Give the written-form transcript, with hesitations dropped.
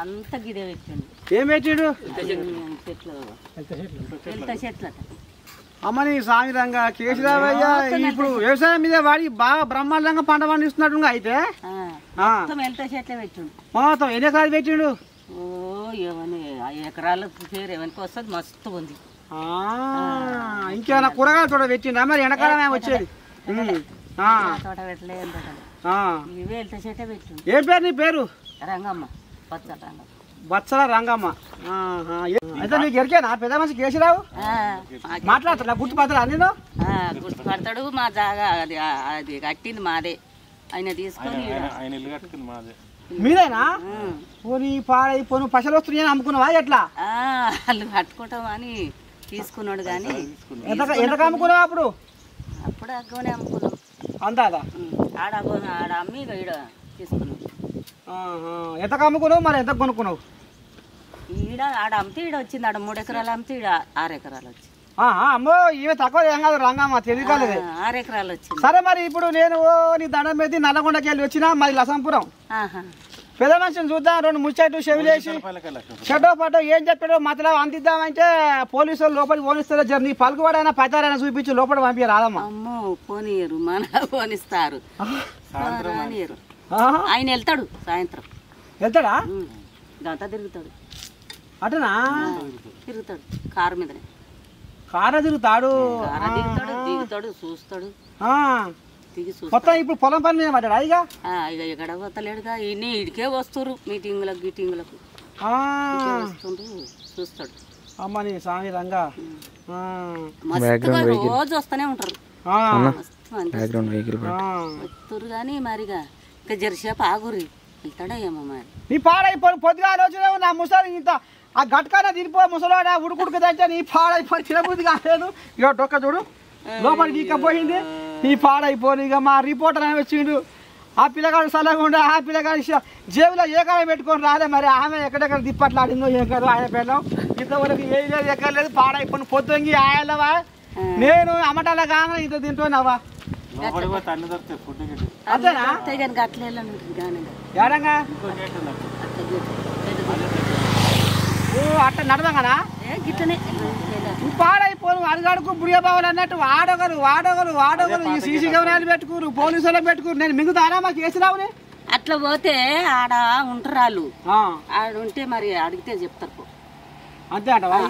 అంత గిదే పెట్టిండు. ఏం పెట్టిండు? చెట్లు అమ్మని స్వామి రంగా కేశరావయ్య ఇప్పుడు వ్యవసాయం మీద వాడి బాగా బ్రహ్మాండంగా పంట పండిస్తున్నట్టు అయితే చెట్లే పెట్టిండు. మొత్తం ఎన్ని ఎకరాలు పెట్టిండు? ఓ ఏమని 5 ఎకరాల పేరు ఎవరికి వస్తుంది మస్తు ఉంది. ఇంకేమైనా కూరగాయల తోట పెట్టిండా మరి? వెనకాలమే వచ్చేది తోట పెట్టలే ఇవే వెళ్తే చెట్టే పెట్టిండు. ఏం పేరు నీ పేరు? రంగమ్మ, బచ్చల రంగమ్మ. బచ్చల రంగమ్మ. అయితే నీకు ఎరికేనా పెద్ద మనిషి కేశరావు? మాట్లాడతా గుర్తుపడతాడా? నేను గుర్తుపడతాడు. మా జాగా అది అది కట్టింది మాదే, ఆయన తీసుకొని మీరేనా? పోనీ పాడై పోను పసలు వస్తున్నాయని అమ్ముకున్నావా ఎట్లా? వాళ్ళు కట్టుకుంటామని తీసుకున్నాడు కానీ ఎంత అమ్ముకున్నావు అప్పుడు? అప్పుడు అగ్గనే అమ్ముకున్నాం. అంతా ఆడ అమ్మి ఈడ తీసుకున్నాం. ఎంత అమ్ముకున్నావు మరి? ఎంత కొనుక్కున్నావు? ఈడ ఆడ అమ్మితే ఈడ వచ్చింది. ఆడ 3 ఎకరాలు అమ్మితే ఈడ 6 ఎకరాలు వచ్చింది. అమ్మో ఇవే తక్కువ ఏం కాదు రంగమ్మ, తెలియదు. 6 ఎకరాలు వచ్చింది. సరే మరి ఇప్పుడు నేను నీ దండం మీద నల్లగొండకి వెళ్ళి వచ్చినా మరి లసంపురం పెద్ద మనిషిని చూద్దాం. 2 ముచ్చట్లు చెవిలేసి చెడ్డో పట్టో ఏం చెప్పాడో మతలో అందిద్దామంటే పోలీసు వాళ్ళు లోపలికి పోనిస్తారో జర నీ పలుకుబడైనా పచారైనా చూపించి లోపల పంపించారు రాదమ్మా. అమ్మో పోనీయరు, మన పోనిస్తారు. ఆయన వెళ్తాడు సాయంత్రం. వెళ్తాడా? గంట తిరుగుతాడు. అటనా? తిరుగుతాడు కారు మీదనే. కారు తిరుగుతాడు, దిగుతాడు, చూస్తాడు. మొత్తం ఇప్పుడు పొలం పని మీద పడ్డాడు. ఇక ఎక్కడ పోతలేడుగా. ఇడికే వస్తురు మీటింగులకు గిటింగులకు వస్తుండ్రు, చూస్తాడు. అమ్మని స్వామి రంగా రోజు వస్తూనే ఉంటారు. వస్తురు కానీ మరిగా ఇంకా జరసేపు ఆగురి వెళ్తాడా ఏమో మరి. నీ పాడైపోయి పొద్దుగా ఆలోచన నా ముసలి ఇంత ఆ గట్కానే తినిపో ముసలాడా ఉడుకుడుకు దంటే నీ పాడైపోయి తినబుద్ధి కాలేదు. ఇక డొక్క చూడు లోపలికి వీకపోయింది. నీ పాడైపోయి ఇక మా రిపోర్టర్ అని వచ్చిండు. ఆ పిల్లగాడు సలహా ఉండే, ఆ పిల్లగాడు జేబులో ఏ కాలం పెట్టుకొని రాలే. మరి ఆమె ఎక్కడెక్కడ దిప్పట్లాడిందో ఏం కాదు. ఆయన పిల్లం ఇంతవరకు ఏ లేదు ఎక్కర్లేదు. పాడైపోయి పొద్దుంగి ఆయనవా నేను అమ్మటాల కాన ఇంత తింటున్నావా? అంతేనా? ఏడంగా అట్ట నడదంగానా? పాడైపోను అడుగడుకు బుడియబావులు అన్నట్టు వాడొకరు ఈ సీసీ కెమెరాలు పెట్టుకురు, పోలీసులు పెట్టుకురు. నేను మింగుతానా మా కేసురావుని? అట్లా పోతే ఆడ ఉంటారు వాళ్ళు. ఆడ ఉంటే మరి అడిగితే చెప్తారు. అంతే అంట. మరి